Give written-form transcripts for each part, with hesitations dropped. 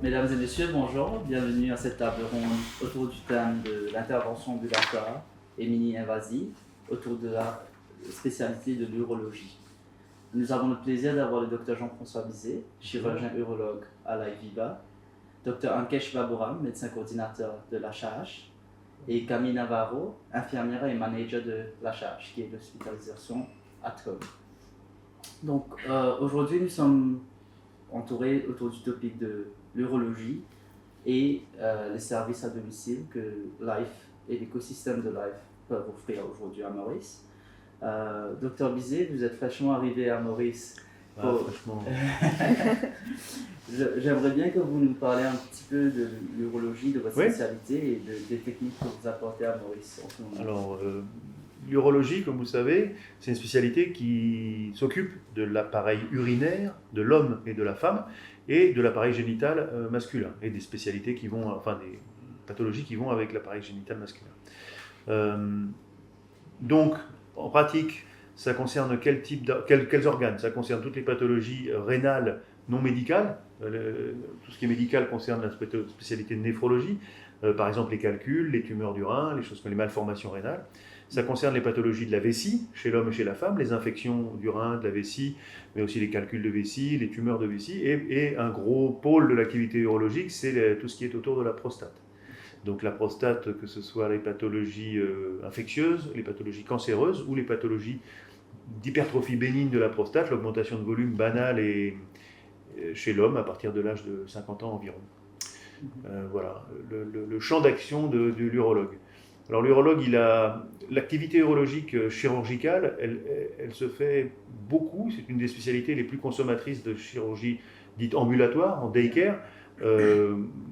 Mesdames et messieurs, bonjour. Bienvenue à cette table ronde autour du thème de l'intervention ambulatoire et mini-invasive autour de la spécialité de l'urologie. Nous avons le plaisir d'avoir le Dr Jean-François Bizet, chirurgien urologue à l'IVIBA, Dr Ankesh Baburam, médecin coordinateur de la charge, et Camille Navarro, infirmière et manager de la charge, qui est l'hospitalisation at home. Donc aujourd'hui, nous sommes entourés autour du topic de l'urologie et les services à domicile que Life et l'écosystème de Life peuvent offrir aujourd'hui à Maurice. Docteur Bizet, vous êtes fraîchement arrivé à Maurice. Franchement. J'aimerais bien que vous nous parliez un petit peu de l'urologie, de votre spécialité et des techniques que vous apportez à Maurice en ce moment. Alors, l'urologie, comme vous savez, c'est une spécialité qui s'occupe de l'appareil urinaire de l'homme et de la femme et de l'appareil génital masculin et des spécialités qui vont, enfin des pathologies qui vont avec l'appareil génital masculin. Donc, en pratique, ça concerne quels organes? Ça concerne toutes les pathologies rénales non médicales. Tout ce qui est médical concerne la spécialité de néphrologie, par exemple les calculs, les tumeurs du rein, les choses comme les malformations rénales. Ça concerne les pathologies de la vessie, chez l'homme et chez la femme, les infections du rein, de la vessie, mais aussi les calculs de vessie, les tumeurs de vessie. Et un gros pôle de l'activité urologique, c'est tout ce qui est autour de la prostate. Donc la prostate, que ce soit les pathologies infectieuses, les pathologies cancéreuses ou les pathologies d'hypertrophie bénigne de la prostate, l'augmentation de volume banale et chez l'homme à partir de l'âge de 50 ans environ. Voilà, le champ d'action de l'urologue. Alors l'urologue, l'activité urologique chirurgicale, elle se fait beaucoup, c'est une des spécialités les plus consommatrices de chirurgie dite ambulatoire, en daycare.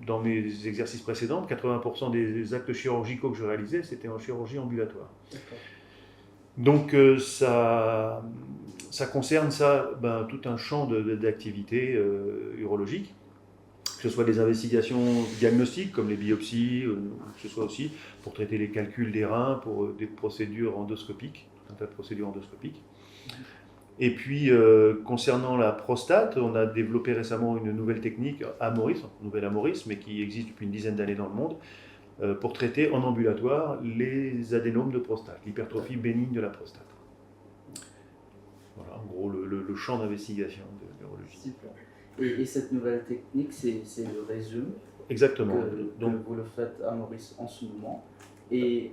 Dans mes exercices précédents, 80% des actes chirurgicaux que je réalisais, c'était en chirurgie ambulatoire. Donc ça concerne tout un champ d'activité urologique, que ce soit des investigations diagnostiques comme les biopsies, que ce soit aussi pour traiter les calculs des reins, pour des procédures endoscopiques, tout un tas de procédures endoscopiques. Et puis, concernant la prostate, on a développé récemment une nouvelle technique à Maurice, mais qui existe depuis une dizaine d'années dans le monde, pour traiter en ambulatoire les adénomes de prostate, l'hypertrophie bénigne de la prostate. Voilà, en gros, le champ d'investigation de l'urologie. Super. Et cette nouvelle technique, c'est le résumé. Exactement. Donc, vous le faites à Maurice en ce moment. Et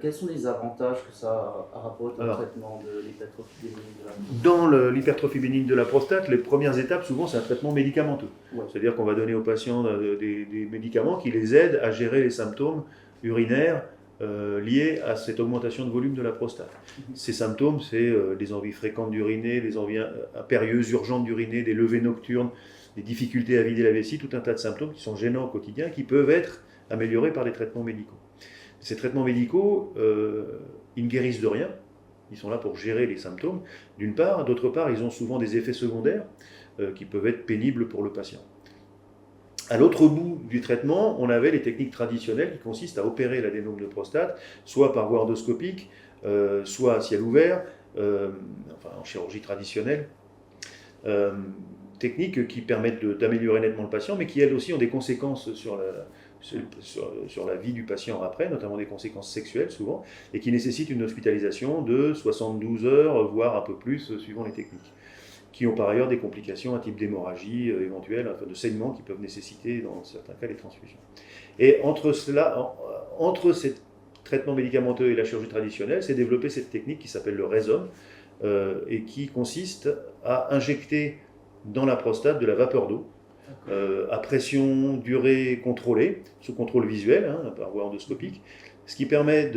quels sont les avantages que ça rapporte au traitement de l'hypertrophie bénigne de la prostate? Dans l'hypertrophie bénigne de la prostate, les premières étapes, souvent, c'est un traitement médicamenteux. Ouais. C'est-à-dire qu'on va donner aux patients des médicaments qui les aident à gérer les symptômes urinaires liés à cette augmentation de volume de la prostate. Ces symptômes, c'est des envies fréquentes d'uriner, des envies impérieuses, urgentes d'uriner, des levées nocturnes, des difficultés à vider la vessie, tout un tas de symptômes qui sont gênants au quotidien, qui peuvent être améliorés par des traitements médicaux. Ces traitements médicaux, ils ne guérissent de rien, ils sont là pour gérer les symptômes, d'une part. D'autre part, ils ont souvent des effets secondaires qui peuvent être pénibles pour le patient. À l'autre bout du traitement, on avait les techniques traditionnelles qui consistent à opérer l'adénome de prostate, soit par voie endoscopique, soit à ciel ouvert, en chirurgie traditionnelle. Techniques qui permettent d'améliorer nettement le patient, mais qui elles aussi ont des conséquences sur la vie du patient après, notamment des conséquences sexuelles souvent, et qui nécessitent une hospitalisation de 72 heures, voire un peu plus, suivant les techniques, qui ont par ailleurs des complications, un type d'hémorragie éventuelle, de saignement qui peuvent nécessiter dans certains cas des transfusions. Et entre ces traitements médicamenteux et la chirurgie traditionnelle, s'est développée cette technique qui s'appelle le Rhesome, et qui consiste à injecter dans la prostate de la vapeur d'eau, à pression, durée contrôlée, sous contrôle visuel, par voie endoscopique, ce qui permet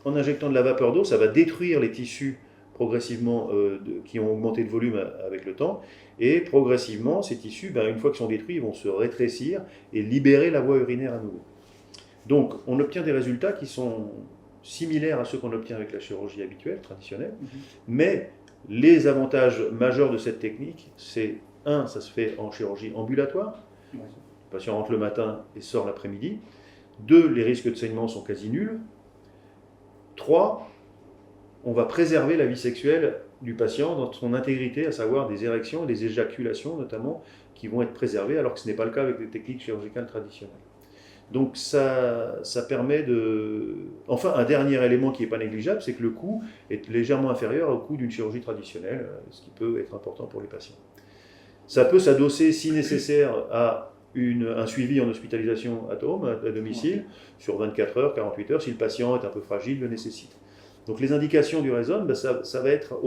en injectant de la vapeur d'eau, ça va détruire les tissus progressivement qui ont augmenté de volume avec le temps, et progressivement, ces tissus, une fois qu'ils sont détruits, ils vont se rétrécir et libérer la voie urinaire à nouveau. Donc, on obtient des résultats qui sont similaires à ceux qu'on obtient avec la chirurgie habituelle, traditionnelle, mais les avantages majeurs de cette technique, c'est ça se fait en chirurgie ambulatoire. Le patient rentre le matin et sort l'après-midi. 2, les risques de saignement sont quasi nuls. 3, on va préserver la vie sexuelle du patient dans son intégrité, à savoir des érections et des éjaculations notamment, qui vont être préservées, alors que ce n'est pas le cas avec les techniques chirurgicales traditionnelles. Donc ça permet de... Enfin, un dernier élément qui n'est pas négligeable, c'est que le coût est légèrement inférieur au coût d'une chirurgie traditionnelle, ce qui peut être important pour les patients. Ça peut s'adosser, si nécessaire, à un suivi en hospitalisation à domicile, sur 24 heures, 48 heures, si le patient est un peu fragile, le nécessite. Donc les indications du Rhizome, ben ça va être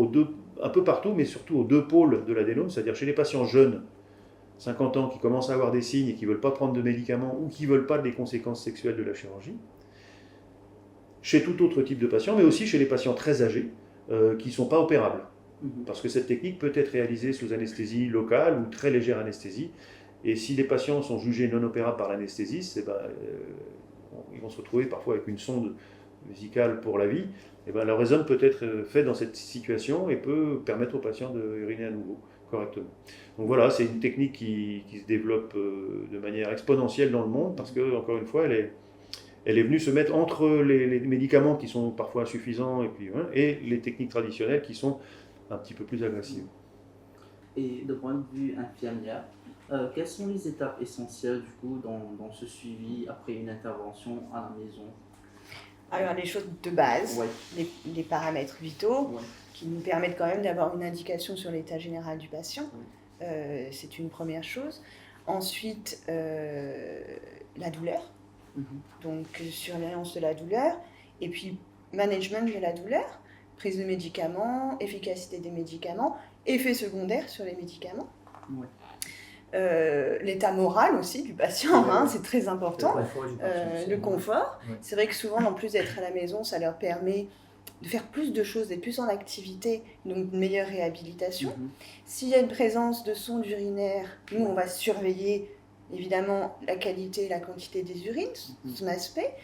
un peu partout, mais surtout aux deux pôles de l'adénome, c'est-à-dire chez les patients jeunes, 50 ans, qui commencent à avoir des signes et qui ne veulent pas prendre de médicaments ou qui ne veulent pas des conséquences sexuelles de la chirurgie, chez tout autre type de patient, mais aussi chez les patients très âgés qui ne sont pas opérables. Parce que cette technique peut être réalisée sous anesthésie locale ou très légère anesthésie. Et si les patients sont jugés non opérables par l'anesthésiste, ils vont se retrouver parfois avec une sonde vésicale pour la vie. Et le Rhizome peut être fait dans cette situation et peut permettre aux patients de uriner à nouveau correctement. Donc voilà, c'est une technique qui se développe de manière exponentielle dans le monde parce que, encore une fois, elle est venue se mettre entre les médicaments qui sont parfois insuffisants et les techniques traditionnelles qui sont un petit peu plus agressives. Et de point de vue infirmière, quelles sont les étapes essentielles du coup dans ce suivi après une intervention à la maison? Alors les choses de base, Ouais. les paramètres vitaux, Ouais. qui nous permettent quand même d'avoir une indication sur l'état général du patient. C'est une première chose. Ensuite, la douleur. Donc surveillance de la douleur. Et puis management de la douleur, prise de médicaments, efficacité des médicaments, effets secondaires sur les médicaments. Ouais. L'état moral aussi du patient, Ouais. c'est très important. Le confort. Ouais. C'est vrai que souvent, en plus d'être à la maison, ça leur permet de faire plus de choses, d'être plus en activité, donc une meilleure réhabilitation. S'il y a une présence de sonde urinaire, nous, on va surveiller évidemment la qualité et la quantité des urines, son aspect.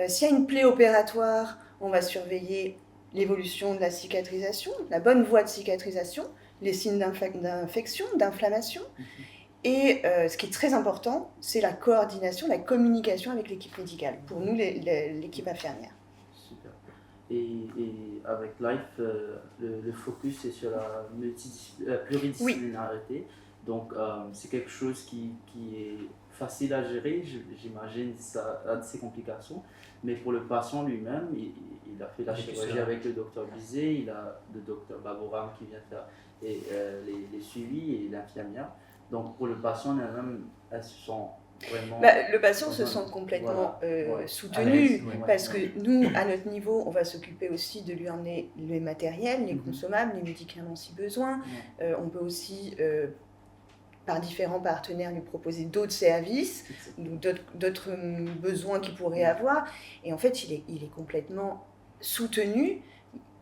S'il y a une plaie opératoire, on va surveiller l'évolution de la cicatrisation, la bonne voie de cicatrisation, les signes d'infection, d'inflammation. Et ce qui est très important, c'est la coordination, la communication avec l'équipe médicale, pour nous, l'équipe infirmière. Super. Et avec Life, le focus est sur la pluridisciplinarité. Donc, c'est quelque chose qui est facile à gérer, j'imagine, ça a de ses complications. Mais pour le patient lui-même, il a fait la chirurgie avec le docteur Bizet, il a le docteur Baboram qui vient faire les suivis et l'infirmière. Donc, pour le patient, elles se sont vraiment... le patient se sent complètement soutenu, parce que nous, à notre niveau, on va s'occuper aussi de lui emmener les matériels, les consommables, les médicaments si besoin. On peut aussi, par différents partenaires, lui proposer d'autres services, d'autres besoins qu'il pourrait avoir. Et en fait, il est complètement soutenu,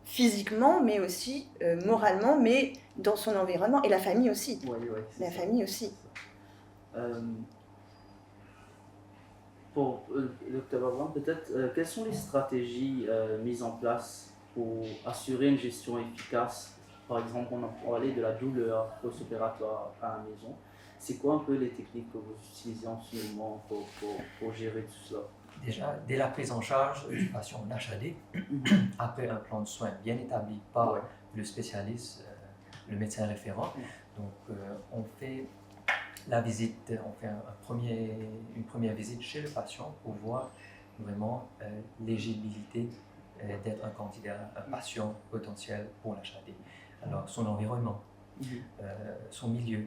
physiquement, mais aussi moralement, mais dans son environnement, et la famille aussi. La famille aussi. Pour Dr. Babouin, peut-être, quelles sont les stratégies mises en place pour assurer une gestion efficace? Par exemple, on a parlé de la douleur post-opératoire à la maison. C'est quoi un peu les techniques que vous utilisez en ce moment pour gérer tout cela? Déjà, dès la prise en charge du patient en HAD, après un plan de soins bien établi par le spécialiste, le médecin référent, donc on fait la visite, on fait une première visite chez le patient pour voir vraiment l'éligibilité d'être un candidat, un patient potentiel pour l'HAD. Alors son environnement, son milieu,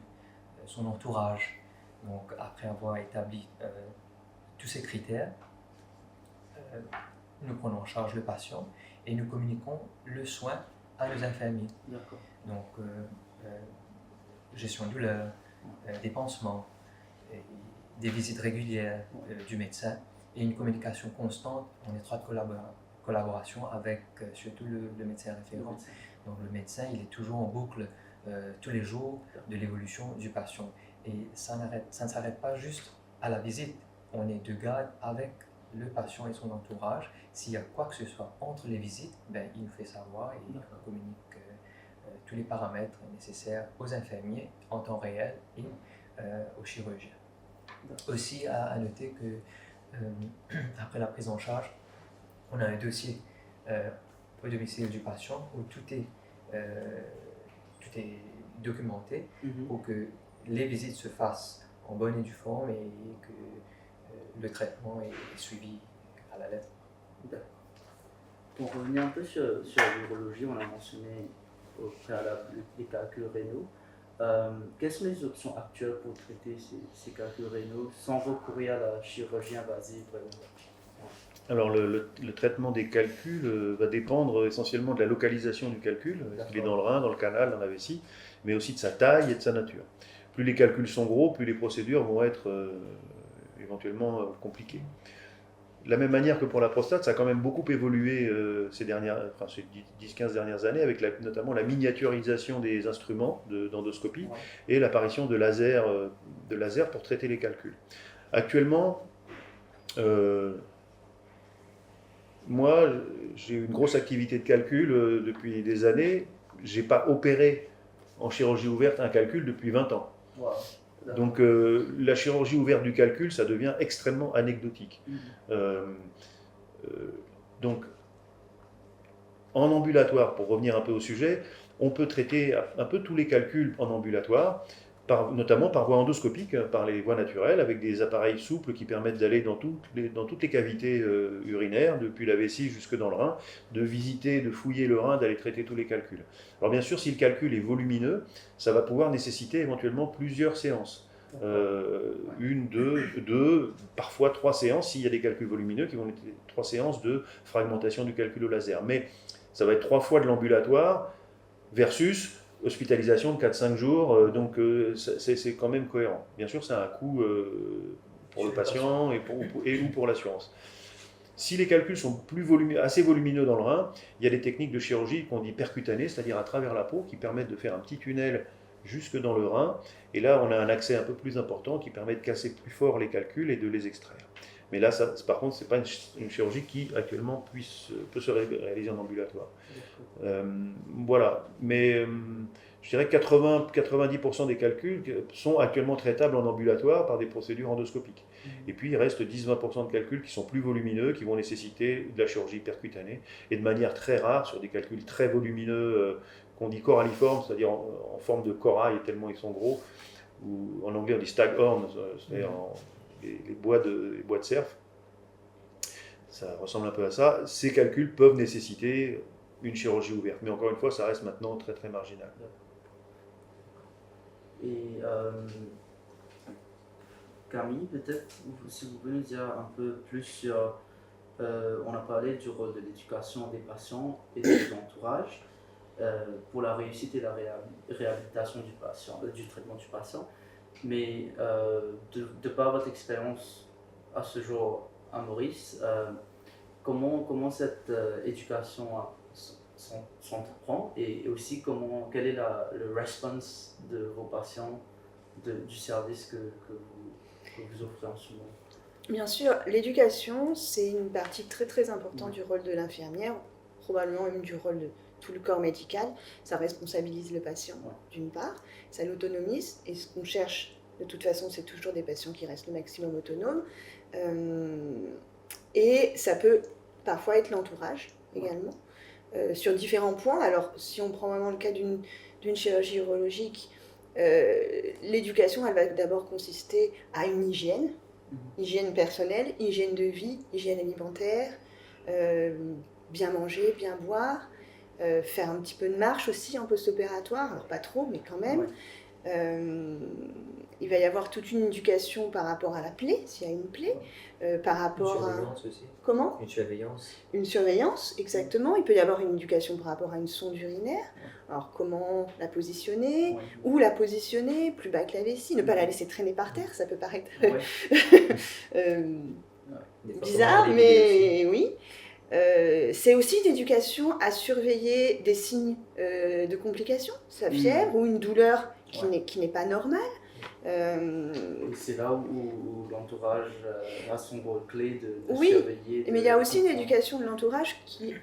son entourage. Donc après avoir établi tous ces critères, nous prenons en charge le patient et nous communiquons le soin à nos infirmiers. D'accord. Donc, gestion de douleur, des pansements, des visites régulières du médecin et une communication constante en étroite collaboration avec surtout le médecin référent. Donc, le médecin, il est toujours en boucle tous les jours de l'évolution du patient. Et ça ne s'arrête pas juste à la visite. On est de garde avec le patient et son entourage. S'il y a quoi que ce soit entre les visites, il nous fait savoir et on communique tous les paramètres nécessaires aux infirmiers en temps réel et aux chirurgiens. Aussi à noter que après la prise en charge, on a un dossier au domicile du patient où tout est documenté pour que les visites se fassent en bonne et due forme et que le traitement est suivi à la lettre. D'accord. Pour revenir un peu sur l'urologie, on a mentionné au préalable les calculs rénaux. Quelles sont les options actuelles pour traiter ces calculs rénaux sans recourir à la chirurgie invasive? Alors le traitement des calculs va dépendre essentiellement de la localisation du calcul. Est-ce qu'il est dans le rein, dans le canal, dans la vessie, mais aussi de sa taille et de sa nature. Plus les calculs sont gros, plus les procédures vont être éventuellement compliquées. De la même manière que pour la prostate, ça a quand même beaucoup évolué ces 10-15 dernières années, avec notamment la miniaturisation des instruments d'endoscopie et l'apparition de lasers pour traiter les calculs. Actuellement, moi, j'ai une grosse activité de calcul depuis des années. Je n'ai pas opéré en chirurgie ouverte un calcul depuis 20 ans. Wow. Donc la chirurgie ouverte du calcul, ça devient extrêmement anecdotique. Donc en ambulatoire, pour revenir un peu au sujet, on peut traiter un peu tous les calculs en ambulatoire, notamment par voie endoscopique, par les voies naturelles, avec des appareils souples qui permettent d'aller dans toutes les cavités urinaires, depuis la vessie jusque dans le rein, de visiter, de fouiller le rein, d'aller traiter tous les calculs. Alors bien sûr, si le calcul est volumineux, ça va pouvoir nécessiter éventuellement plusieurs séances. Une, deux, parfois 3 séances, s'il y a des calculs volumineux qui vont être 3 séances de fragmentation du calcul au laser. Mais ça va être 3 fois de l'ambulatoire versus hospitalisation de 4-5 jours, donc c'est quand même cohérent. Bien sûr, ça a un coût pour le patient ou pour l'assurance. Si les calculs sont assez volumineux dans le rein, il y a des techniques de chirurgie qu'on dit percutanées, c'est-à-dire à travers la peau, qui permettent de faire un petit tunnel jusque dans le rein, et là on a un accès un peu plus important qui permet de casser plus fort les calculs et de les extraire. Mais là, par contre, ce n'est pas une chirurgie qui actuellement peut se réaliser en ambulatoire. Voilà, mais je dirais que 90% des calculs sont actuellement traitables en ambulatoire par des procédures endoscopiques. Et puis il reste 10-20% de calculs qui sont plus volumineux, qui vont nécessiter de la chirurgie percutanée, et de manière très rare, sur des calculs très volumineux, qu'on dit coralliformes, c'est-à-dire en forme de corail, tellement ils sont gros, ou en anglais on dit staghorn, c'est-à-dire les bois de cerf. Ça ressemble un peu à ça. Ces calculs peuvent nécessiter une chirurgie ouverte. Mais encore une fois, ça reste maintenant très très marginal. Et Camille, peut-être, si vous pouvez nous dire un peu plus sur... on a parlé du rôle de l'éducation des patients et des entourages pour la réussite et la réhabilitation du patient, du traitement du patient. Mais de par votre expérience à ce jour à Maurice, comment cette éducation s'entreprend et aussi quel est le response de vos patients du service que vous offrez en ce moment? Bien sûr, l'éducation, c'est une partie très très importante du rôle de l'infirmière, probablement même du rôle de tout le corps médical. Ça responsabilise le patient d'une part, ça l'autonomise, et ce qu'on cherche de toute façon, c'est toujours des patients qui restent le maximum autonomes. Et ça peut parfois être l'entourage également, sur différents points. Alors, si on prend vraiment le cas d'une chirurgie urologique, l'éducation, elle va d'abord consister à une hygiène personnelle, hygiène de vie, hygiène alimentaire, bien manger, bien boire, faire un petit peu de marche aussi en post-opératoire, alors pas trop, mais quand même. Il va y avoir toute une éducation par rapport à la plaie, s'il y a une plaie, par rapport à... Une surveillance aussi. Comment ? Une surveillance. Une surveillance, exactement. Il peut y avoir une éducation par rapport à une sonde urinaire. Alors, comment la positionner, où la positionner, plus bas que la vessie, ne pas la laisser traîner par terre, ça peut paraître bizarre, mais oui. C'est aussi une éducation à surveiller des signes de complications, sa fièvre ou une douleur qui n'est pas normale. C'est là où l'entourage a son rôle clé de oui, surveiller. Mais il y a aussi une éducation de l'entourage qui,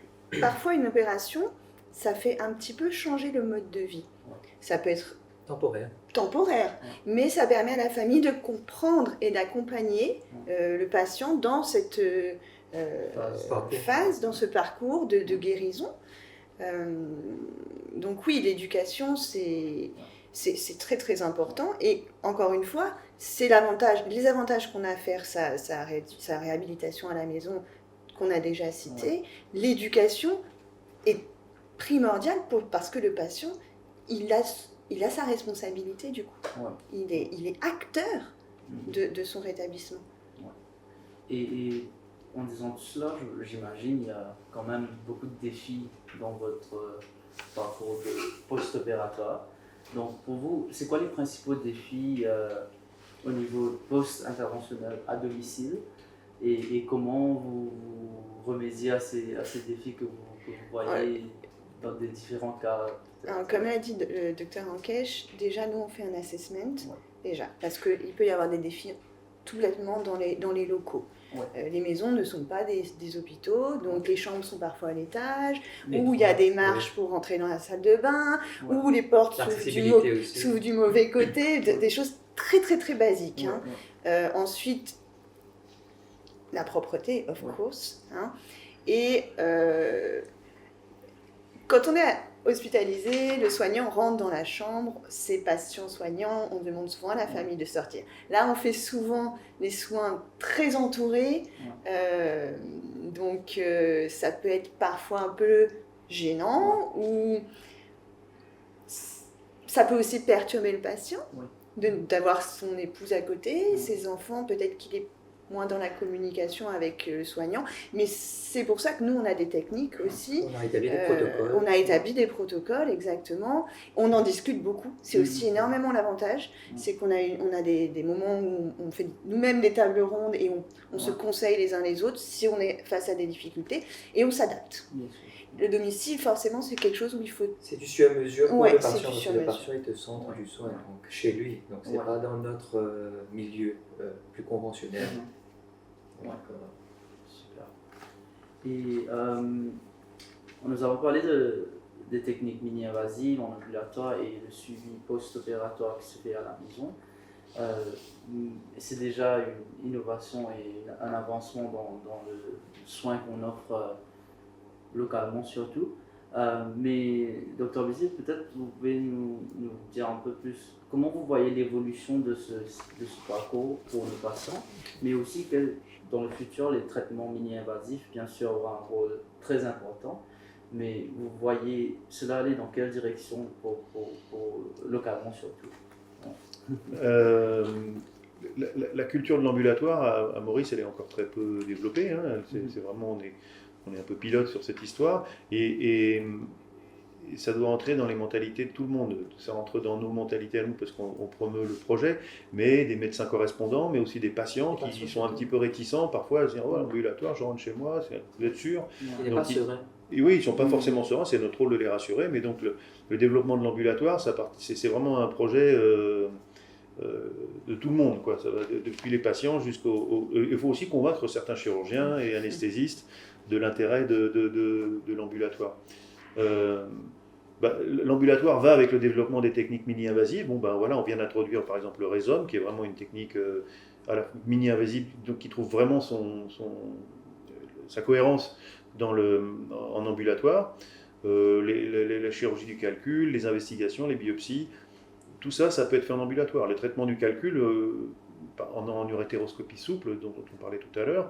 parfois une opération, ça fait un petit peu changer le mode de vie. Ça peut être temporaire, mais ça permet à la famille de comprendre et d'accompagner le patient dans cette phase dans ce parcours de guérison. Donc oui, l'éducation, c'est très très important. Et encore une fois, c'est les avantages qu'on a à faire sa réhabilitation à la maison qu'on a déjà cité. L'éducation est primordiale parce que le patient, il a sa responsabilité du coup. Il est acteur de son rétablissement. Et en disant tout cela, j'imagine il y a quand même beaucoup de défis dans votre parcours post-opératoire. Donc pour vous, c'est quoi les principaux défis au niveau post-interventionnel à domicile et comment vous remédiez à ces défis que vous voyez dans des différents cas? Alors, comme l'a dit le docteur Ankesh, déjà nous on fait un assessment, déjà, parce qu'il peut y avoir des défis tout bêtement dans les locaux. Les maisons ne sont pas des hôpitaux, donc les chambres sont parfois à l'étage, où il y a des marches pour rentrer dans la salle de bain, où les portes s'ouvrent du mauvais côté, des choses très très très basiques. Ensuite, la propreté, of course. Et quand on est hospitalisé, le soignant rentre dans la chambre, ses patients soignants, on demande souvent à la famille de sortir. Là, on fait souvent les soins très entourés, donc ça peut être parfois un peu gênant, ou ça peut aussi perturber le patient, d'avoir son épouse à côté, ses enfants, peut-être qu'il est moins dans la communication avec le soignant, mais c'est pour ça que nous on a des techniques aussi. On a établi des protocoles. On a établi des protocoles, exactement. On en discute beaucoup. C'est aussi énormément l'avantage, c'est qu'on a des moments où on fait nous-mêmes des tables rondes et on se conseille les uns les autres si on est face à des difficultés et on s'adapte. Le domicile, forcément, c'est quelque chose où il faut... C'est du sur-mesure pour le patient, parce que le sur-mesure. patient est au centre du soin, donc chez lui. Donc c'est pas dans notre milieu plus conventionnel. Super. Et nous avons parlé des techniques mini-invasives en ambulatoire et le suivi post-opératoire qui se fait à la maison. C'est déjà une innovation et un avancement dans le soin qu'on offre localement surtout. Mais Dr Béziers, peut-être vous pouvez nous dire un peu plus comment vous voyez l'évolution de ce parcours pour nos patients, mais aussi que dans le futur, les traitements mini-invasifs, bien sûr, auront un rôle très important, mais vous voyez cela aller dans quelle direction pour localement surtout? La culture de l'ambulatoire à Maurice, elle est encore très peu développée. C'est vraiment, on est un peu pilote sur cette histoire. Et ça doit entrer dans les mentalités de tout le monde. Ça entre dans nos mentalités à nous parce qu'on promeut le projet, mais des médecins correspondants, mais aussi des patients qui sont un petit peu réticents parfois à se dire l'ambulatoire, je rentre chez moi, vous êtes sûr? Il n'est pas serein. Et oui, ils ne sont pas forcément sereins, c'est notre rôle de les rassurer, mais donc le développement de l'ambulatoire, c'est vraiment un projet de tout le monde, quoi. Ça va depuis les patients jusqu'au... Il faut aussi convaincre certains chirurgiens et anesthésistes de l'intérêt de l'ambulatoire. L'ambulatoire va avec le développement des techniques mini-invasives. On vient d'introduire par exemple le Rhizome, qui est vraiment une technique mini-invasive, donc qui trouve vraiment sa cohérence en ambulatoire. La chirurgie du calcul, les investigations, les biopsies, tout ça, ça peut être fait en ambulatoire. Les traitements du calcul, en urétéroscopie souple, dont on parlait tout à l'heure,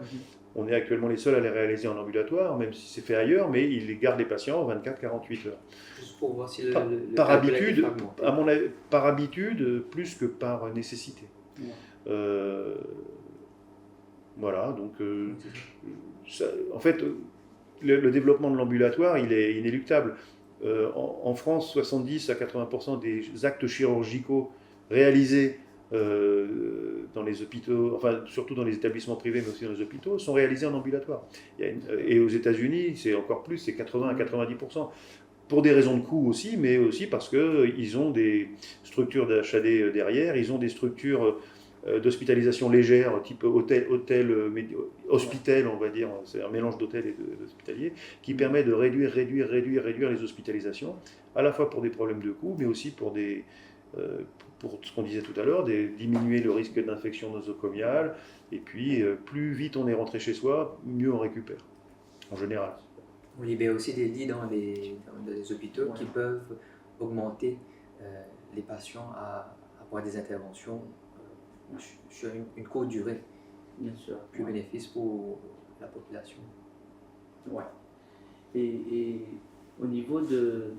on est actuellement les seuls à les réaliser en ambulatoire, même si c'est fait ailleurs, mais ils les gardent les patients 24-48 heures. Juste pour voir si par habitude, à mon avis, par habitude, plus que par nécessité. Voilà, donc en fait, le développement de l'ambulatoire, il est inéluctable. En France, 70 à 80% des actes chirurgicaux réalisés dans les hôpitaux, enfin surtout dans les établissements privés, mais aussi dans les hôpitaux, sont réalisés en ambulatoire. Et aux États-Unis, c'est encore plus, c'est 80 à 90%. Pour des raisons de coût aussi, mais aussi parce qu'ils ont des structures d'HAD derrière, ils ont des structures d'hospitalisation légère, type hôtel, hospital, on va dire, c'est un mélange d'hôtel et d'hospitalier, qui permet de réduire les hospitalisations, à la fois pour des problèmes de coût, mais aussi pour des pour ce qu'on disait tout à l'heure, diminuer le risque d'infection nosocomiale, et puis plus vite on est rentré chez soi, mieux on récupère, en général. On libère aussi des lits dans les hôpitaux qui peuvent augmenter les patients à avoir des interventions sur une courte durée. Bien sûr. Plus bénéfice pour la population. Ouais. Et au niveau de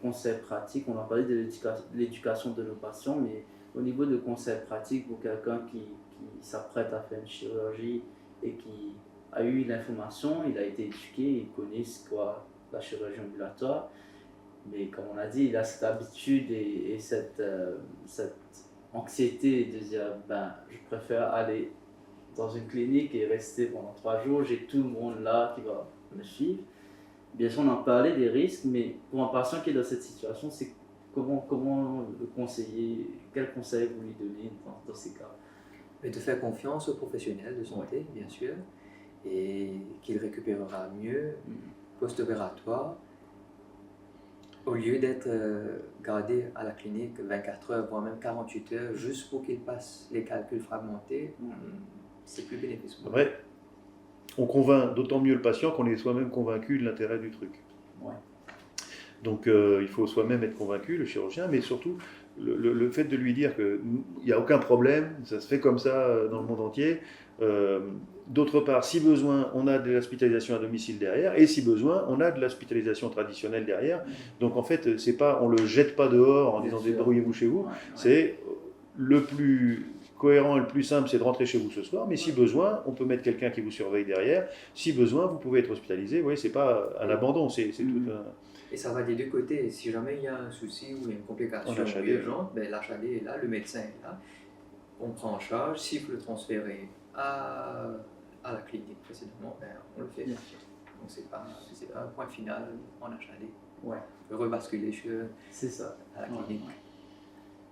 concepts pratiques, on a parlé de l'éducation de nos patients, mais au niveau de concepts pratiques, pour quelqu'un qui s'apprête à faire une chirurgie et qui a eu l'information, il a été éduqué, il connaît ce qu'est la chirurgie ambulatoire, mais comme on a dit, il a cette habitude et cette anxiété de dire ben, je préfère aller dans une clinique et rester pendant 3 jours, j'ai tout le monde là qui va me suivre. Bien sûr, on en parlait des risques, mais pour un patient qui est dans cette situation, c'est comment le conseiller, quel conseil vous lui donnez dans ces cas? Mais de faire confiance aux professionnels de santé, bien sûr, et qu'il récupérera mieux post-opératoire, au lieu d'être gardé à la clinique 24 heures, voire même 48 heures, juste pour qu'il passe les calculs fragmentés, c'est plus bénéfique. Après, on convainc d'autant mieux le patient qu'on est soi-même convaincu de l'intérêt du truc. Ouais. Donc il faut soi-même être convaincu, le chirurgien, mais surtout le fait de lui dire qu'il n'y a aucun problème, ça se fait comme ça dans le monde entier. D'autre part, si besoin, on a de l'hospitalisation à domicile derrière, et si besoin, on a de l'hospitalisation traditionnelle derrière. Donc en fait, c'est pas, on ne le jette pas dehors en disant débrouillez-vous chez vous, c'est le plus cohérent et le plus simple, c'est de rentrer chez vous ce soir, mais si besoin, on peut mettre quelqu'un qui vous surveille derrière. Si besoin, vous pouvez être hospitalisé. Vous voyez, c'est pas un abandon, c'est tout un... Et ça va des deux côtés. Si jamais il y a un souci ou une complication urgente, ben, l'HAD est là, le médecin est là, on prend en charge. S'il faut le transférer à la clinique précédemment, ben, on le fait. Bien. Donc c'est pas un point final en HAD. Ouais. On peut rebasculer c'est ça. À la clinique. Ouais.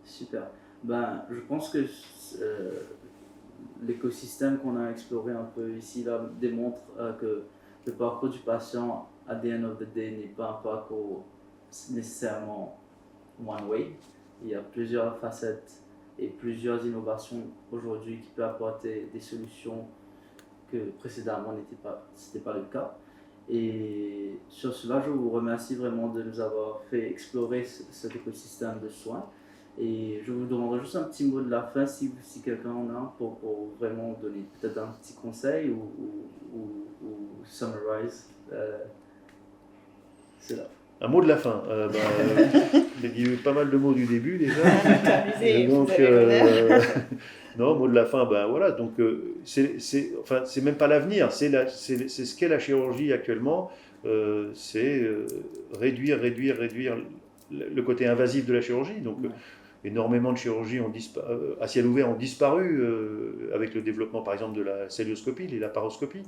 Super. Ben, je pense que l'écosystème qu'on a exploré un peu ici là, démontre que le parcours du patient, at the end of the day, n'est pas un parcours nécessairement one way. Il y a plusieurs facettes et plusieurs innovations aujourd'hui qui peuvent apporter des solutions que précédemment c'était pas le cas. Et sur cela, je vous remercie vraiment de nous avoir fait explorer cet écosystème de soins. Et je vous demanderai juste un petit mot de la fin si quelqu'un en a pour vraiment donner peut-être un petit conseil ou summarize. C'est là. Un mot de la fin. Il y a eu pas mal de mots du début déjà. Donc, non, mot de la fin, ben voilà. Donc c'est même pas l'avenir, c'est ce qu'est la chirurgie actuellement. C'est réduire le côté invasif de la chirurgie. Donc énormément de chirurgies à ciel ouvert ont disparu avec le développement par exemple de la célioscopie, les laparoscopies,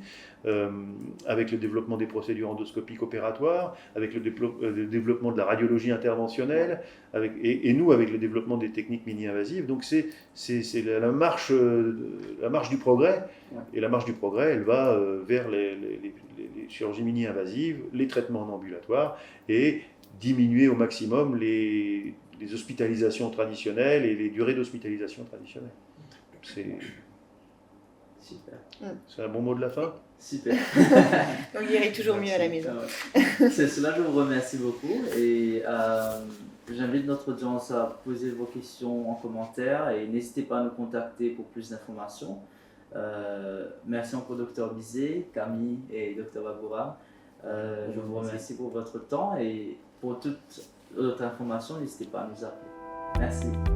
avec le développement des procédures endoscopiques opératoires, avec le développement de la radiologie interventionnelle, et nous avec le développement des techniques mini-invasives. Donc c'est la marche du progrès, et la marche du progrès elle va vers les chirurgies mini-invasives, les traitements en ambulatoire, et diminuer au maximum les hospitalisations traditionnelles et les durées d'hospitalisation traditionnelles. Super. C'est un bon mot de la fin? Super. On irait toujours mieux à la maison. C'est cela, je vous remercie beaucoup et j'invite notre audience à poser vos questions en commentaire et n'hésitez pas à nous contacter pour plus d'informations. Merci encore Dr Bizet, Camille et Dr Baboura. Je vous remercie pour votre temps et pour toute autre information, n'hésitez pas à nous appeler. Merci.